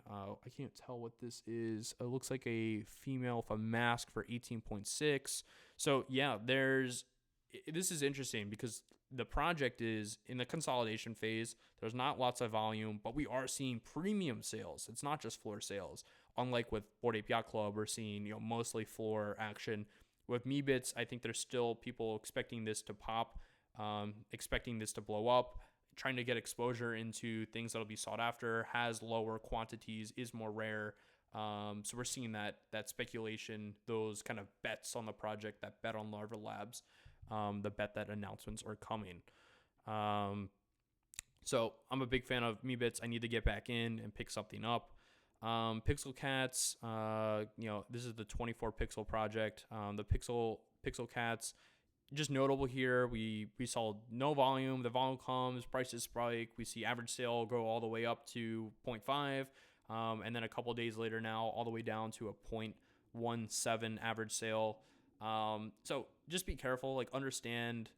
can't tell what this is. It looks like a female with a mask for 18.6. So yeah, this is interesting because the project is in the consolidation phase. There's not lots of volume, but we are seeing premium sales. It's not just floor sales. Unlike with Bored Ape Yacht Club, we're seeing mostly floor action. With Meebits, I think there's still people expecting this to pop, expecting this to blow up, trying to get exposure into things that'll be sought after, has lower quantities, is more rare. So we're seeing that speculation, those kind of bets on the project, that bet on Larva Labs, the bet that announcements are coming. So I'm a big fan of Meebits. I need to get back in and pick something up. Pixel Cats, this is the 24 pixel project. The Pixel Cats, just notable here, we saw no volume. The volume comes, prices spike. We see average sale go all the way up to 0.5, and then a couple days later now, all the way down to a 0.17 average sale. So just be careful, understand,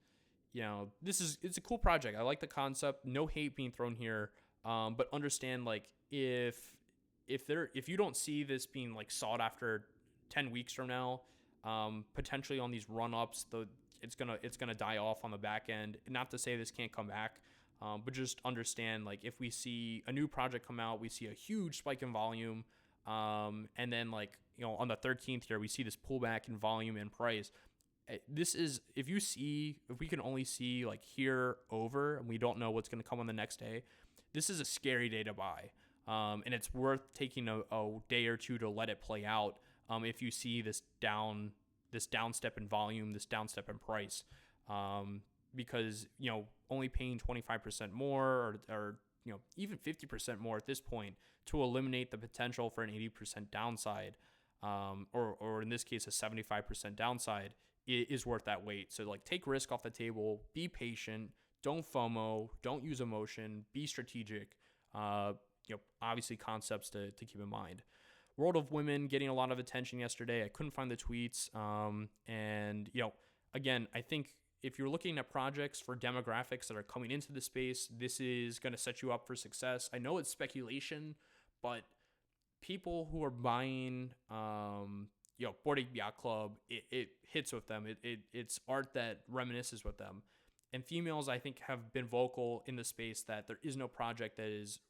it's a cool project. I like the concept. No hate being thrown here, but understand if you don't see this being sought after 10 weeks from now, potentially on these run-ups, it's gonna die off on the back end. Not to say this can't come back, but just understand if we see a new project come out, we see a huge spike in volume, and then on the 13th here we see this pullback in volume and price. This is if we can only see here over and we don't know what's going to come on the next day, this is a scary day to buy, and it's worth taking a day or two to let it play out. If you see this downstep in volume, this downstep in price, because only paying 25% more or even 50% more at this point to eliminate the potential for an 80% downside, or in this case a 75% downside, is worth that wait. So take risk off the table, be patient, don't FOMO, don't use emotion, be strategic. Obviously concepts to keep in mind. World of Women getting a lot of attention yesterday. I couldn't find the tweets. And again, I think if you're looking at projects for demographics that are coming into the space, this is going to set you up for success. I know it's speculation, but people who are buying, Bored Ape Yacht Club, it hits with them. It's art that reminisces with them. And females, I think, have been vocal in the space that there is no project that is,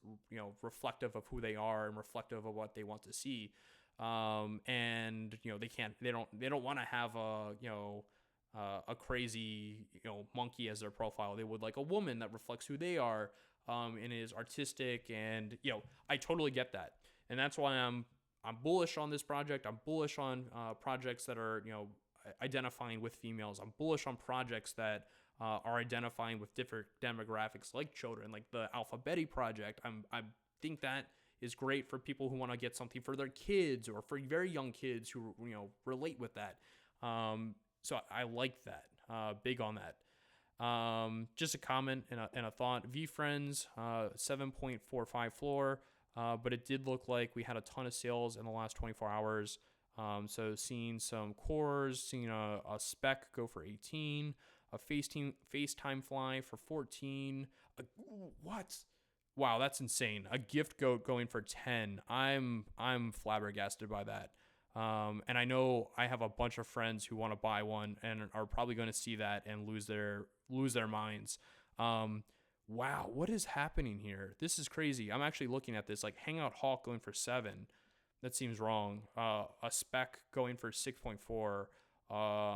reflective of who they are and reflective of what they want to see. And they don't want to have a crazy, monkey as their profile. They would like a woman that reflects who they are, and is artistic. And, I totally get that. And that's why I'm bullish on this project. I'm bullish on projects that are, identifying with females. I'm bullish on projects that are identifying with different demographics like children, like the Alphabeti project. I think that is great for people who want to get something for their kids or for very young kids who, relate with that. So I like that, big on that. Just a comment and a thought. VFriends, 7.45 floor, but it did look like we had a ton of sales in the last 24 hours. So seeing some cores, seeing a spec go for 18, a FaceTime fly for 14. What? Wow, that's insane. A gift goat going for 10. I'm flabbergasted by that. And I know I have a bunch of friends who want to buy one and are probably going to see that and lose their minds. Wow, what is happening here? This is crazy. I'm actually looking at this Hangout Hawk going for 7. That seems wrong. A spec going for 6.4.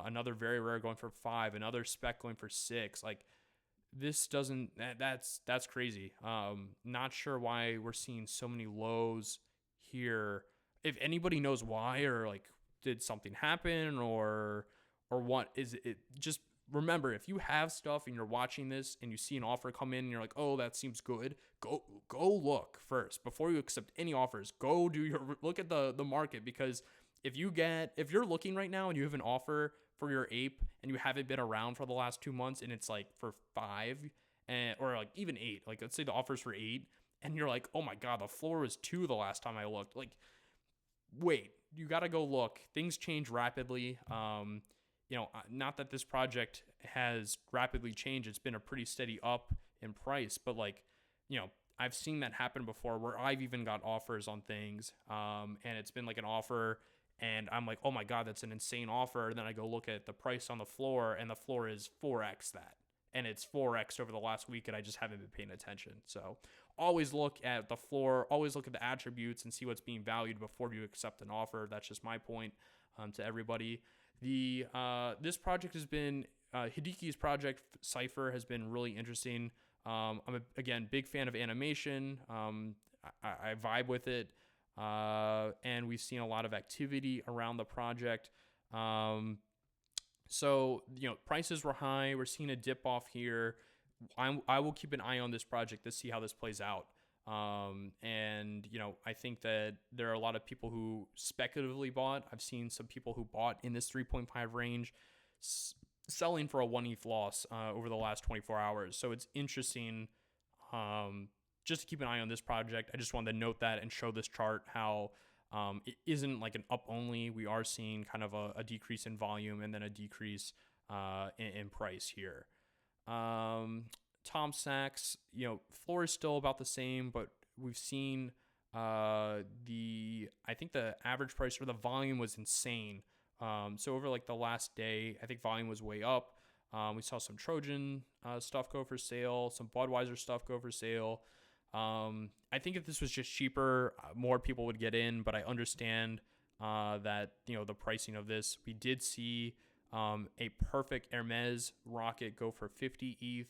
Another very rare going for 5. Another spec going for 6. This doesn't. That's crazy. Not sure why we're seeing so many lows here. If anybody knows why, or did something happen, or what is it? Just remember, if you have stuff and you're watching this and you see an offer come in and you're like, oh, that seems good, go look first before you accept any offers. Go look at the market, because if you're looking right now and you have an offer for your ape and you haven't been around for the last 2 months and it's for 5, or like even 8. Like let's say the offer's for 8, and you're like, oh my god, the floor was 2 the last time I looked. Like, wait, you got to go look. Things change rapidly. Not that this project has rapidly changed. It's been a pretty steady up in price, but like, I've seen that happen before where I've even got offers on things, and it's been like an offer, and I'm like, oh my god, that's an insane offer. And then I go look at the price on the floor, and the floor is 4x that, and it's 4x over the last week, and I just haven't been paying attention. So always look at the floor, always look at the attributes and see what's being valued before you accept an offer. That's just my point to everybody. This project has been Hideki's project Cypher has been really interesting. I'm again big fan of animation. I vibe with it, and we've seen a lot of activity around the project. So prices were high. We're seeing a dip off here. I will keep an eye on this project to see how this plays out. And I think that there are a lot of people who speculatively bought. I've seen some people who bought in this 3.5 range selling for a 1 ETH loss over the last 24 hours. So it's interesting just to keep an eye on this project. I just wanted to note that and show this chart how it isn't like an up only. We are seeing kind of a decrease in volume and then a decrease in price here. Tom Sachs, floor is still about the same, but we've seen I think the average price for the volume was insane. So over like the last day, I think volume was way up. We saw some Trojan stuff go for sale, some Budweiser stuff go for sale. I think if this was just cheaper, more people would get in, but I understand that, the pricing of this. We did see a perfect Hermes rocket go for 50 ETH.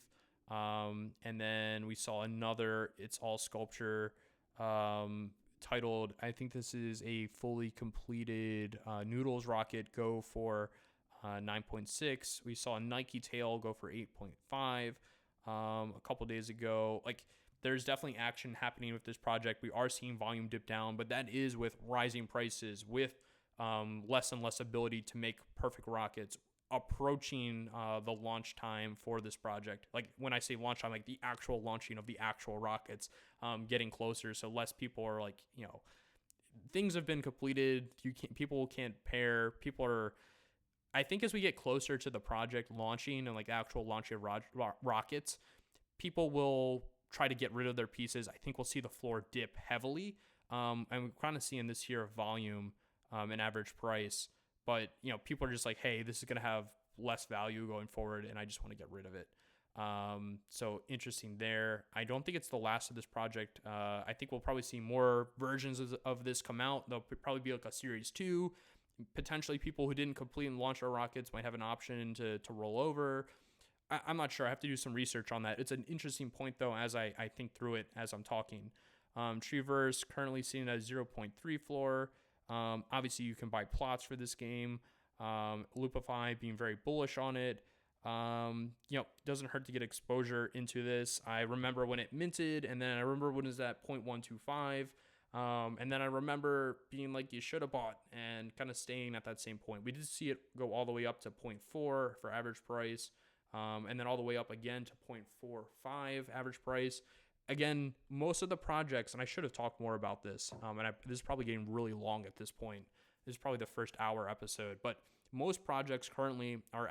And then we saw another, it's all sculpture, titled, I think this is a fully completed Noodles rocket go for 9.6. We saw a Nike tail go for 8.5 a couple days ago. Like, there's definitely action happening with this project. We are seeing volume dip down, but that is with rising prices, with less and less ability to make perfect rockets, approaching the launch time for this project. Like when I say launch time, like the actual launching of the actual rockets getting closer. So less people are like, things have been completed. People can't pair. I think as we get closer to the project launching and like the actual launch of rockets, people will try to get rid of their pieces. I think we'll see the floor dip heavily. And we're kind of seeing this here of volume and average price. But, people are just like, hey, this is going to have less value going forward, and I just want to get rid of it. So interesting there. I don't think it's the last of this project. I think we'll probably see more versions of this come out. There'll probably be like a series 2. Potentially people who didn't complete and launch our rockets might have an option to roll over. I'm not sure. I have to do some research on that. It's an interesting point, though, as I think through it as I'm talking. Treeverse currently seen at 0.3 floor. Obviously, you can buy plots for this game. Loopify being very bullish on it. Doesn't hurt to get exposure into this. I remember when it minted, and then I remember when it was at 0.125. And then I remember being like, you should have bought, and kind of staying at that same point. We did see it go all the way up to 0.4 for average price. And then all the way up again to 0.45 average price. Again, most of the projects, and I should have talked more about this, this is probably getting really long at this point. This is probably the first hour episode, but most projects currently are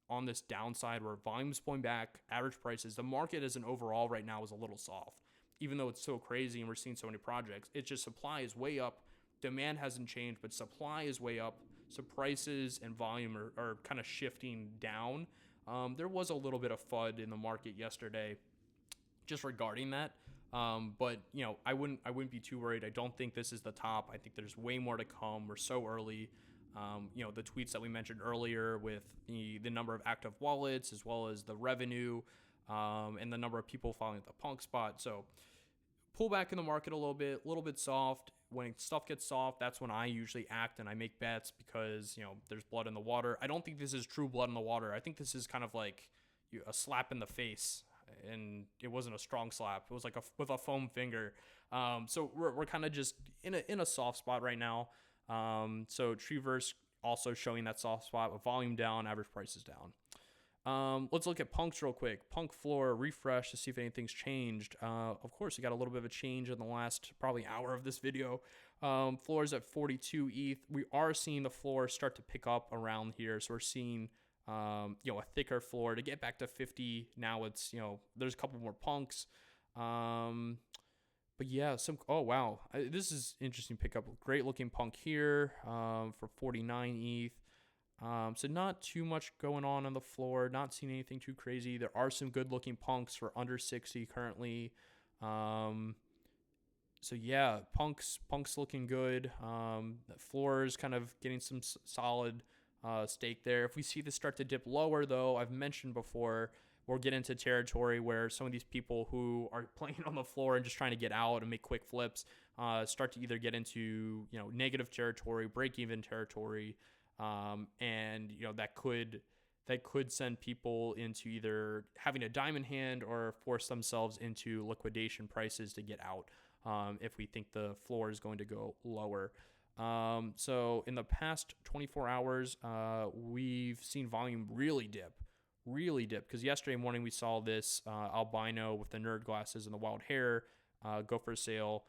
on this downside where volume's pulling back, average prices. The market as an overall right now is a little soft, even though it's so crazy and we're seeing so many projects. It's just supply is way up. Demand hasn't changed, but supply is way up. So prices and volume are kind of shifting down. There was a little bit of FUD in the market yesterday just regarding that. But I wouldn't be too worried. I don't think this is the top. I think there's way more to come. We're so early. The tweets that we mentioned earlier with the number of active wallets, as well as the revenue, and the number of people following the punk spot. So pull back in the market a little bit soft. When stuff gets soft, that's when I usually act and I make bets because, there's blood in the water. I don't think this is true blood in the water. I think this is kind of like a slap in the face, and it wasn't a strong slap. It was like with a foam finger. So we're kind of just in a soft spot right now. So Treeverse also showing that soft spot with volume down, average prices down. Let's look at punks real quick. Punk floor refresh to see if anything's changed. Of course, we got a little bit of a change in the last probably hour of this video. Floor is at 42 ETH. We are seeing the floor start to pick up around here. So we're seeing, a thicker floor to get back to 50. Now it's, there's a couple more punks. But yeah, oh wow, this is interesting pickup. Great looking punk here for 49 ETH. So not too much going on the floor, not seeing anything too crazy. There are some good looking punks for under 60 currently. So yeah, punks looking good. The floor is kind of getting some solid stake there. If we see this start to dip lower though, I've mentioned before, we'll get into territory where some of these people who are playing on the floor and just trying to get out and make quick flips start to either get into negative territory, break even territory. And that could send people into either having a diamond hand or force themselves into liquidation prices to get out if we think the floor is going to go lower. So in the past 24 hours, we've seen volume really dip because yesterday morning we saw this albino with the nerd glasses and the wild hair go for sale.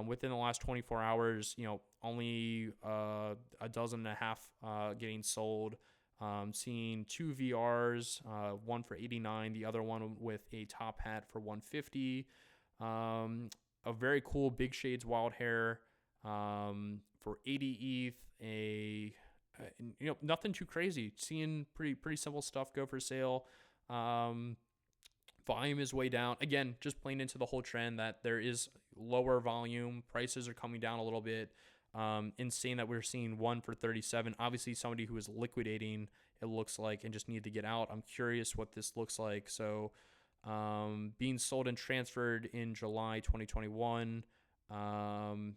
Within the last 24 hours, only a dozen and a half getting sold. Seeing 2 VRs, one for 89, the other one with a top hat for 150. A very cool Big Shades wild hair for 80 ETH. Nothing too crazy. Seeing pretty simple stuff go for sale. Volume is way down. Again, just playing into the whole trend that there is lower volume. Prices are coming down a little bit. Insane that we're seeing one for 37. Obviously, somebody who is liquidating, it looks like, and just need to get out. I'm curious what this looks like. So, being sold and transferred in July 2021. And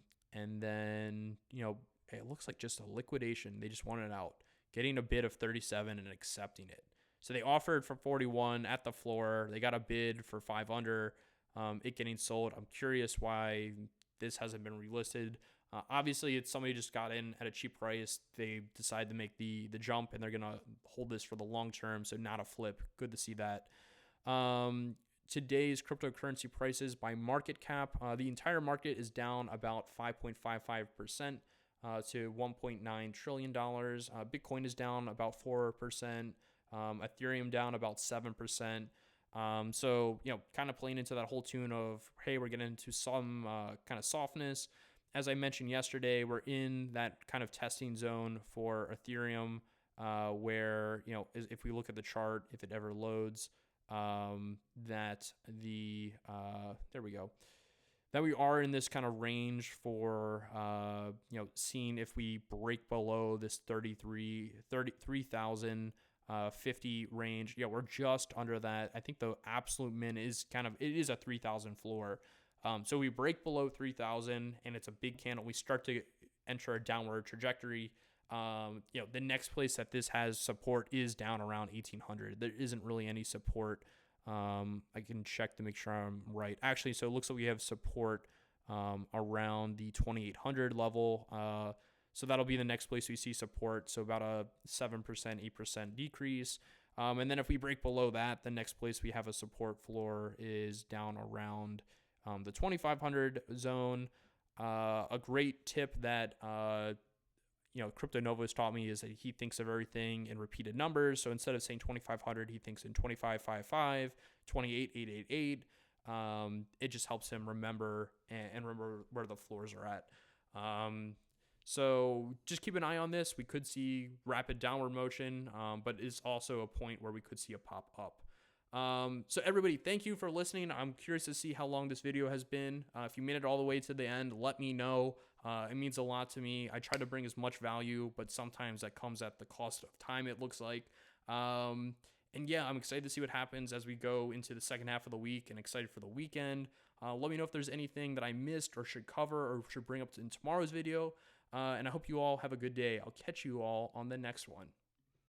then, it looks like just a liquidation. They just wanted it out. Getting a bid of 37 and accepting it. So they offered for 41 at the floor. They got a bid for 5 under, it getting sold. I'm curious why this hasn't been relisted. Obviously, it's somebody just got in at a cheap price. They decide to make the jump, and they're going to hold this for the long term, so not a flip. Good to see that. Today's cryptocurrency prices by market cap. The entire market is down about 5.55% to $1.9 trillion. Bitcoin is down about 4%. Ethereum down about 7%. So, kind of playing into that whole tune of, hey, we're getting into some kind of softness. As I mentioned yesterday, we're in that kind of testing zone for Ethereum where, if we look at the chart, if it ever loads, there we go. That we are in this kind of range for, seeing if we break below this 33,000 50 range. Yeah, we're just under that. I think the absolute min is it is a 3,000 floor. So we break below 3,000 and it's a big candle. We start to enter a downward trajectory. The next place that this has support is down around 1,800. There isn't really any support. I can check to make sure I'm right. Actually, so it looks like we have support around the 2,800 level. So that'll be the next place we see support. So about a 7%, 8% decrease. And then if we break below that, the next place we have a support floor is down around the 2,500 zone. A great tip that, Crypto Nova has taught me is that he thinks of everything in repeated numbers. So instead of saying 2,500, he thinks in 2555, 28,888. It just helps him remember and remember where the floors are at. So just keep an eye on this. We could see rapid downward motion, but it's also a point where we could see a pop up. So everybody, thank you for listening. I'm curious to see how long this video has been. If you made it all the way to the end, let me know. It means a lot to me. I try to bring as much value, but sometimes that comes at the cost of time, it looks like. And yeah, I'm excited to see what happens as we go into the second half of the week and excited for the weekend. Let me know if there's anything that I missed or should cover or should bring up in tomorrow's video. And I hope you all have a good day. I'll catch you all on the next one.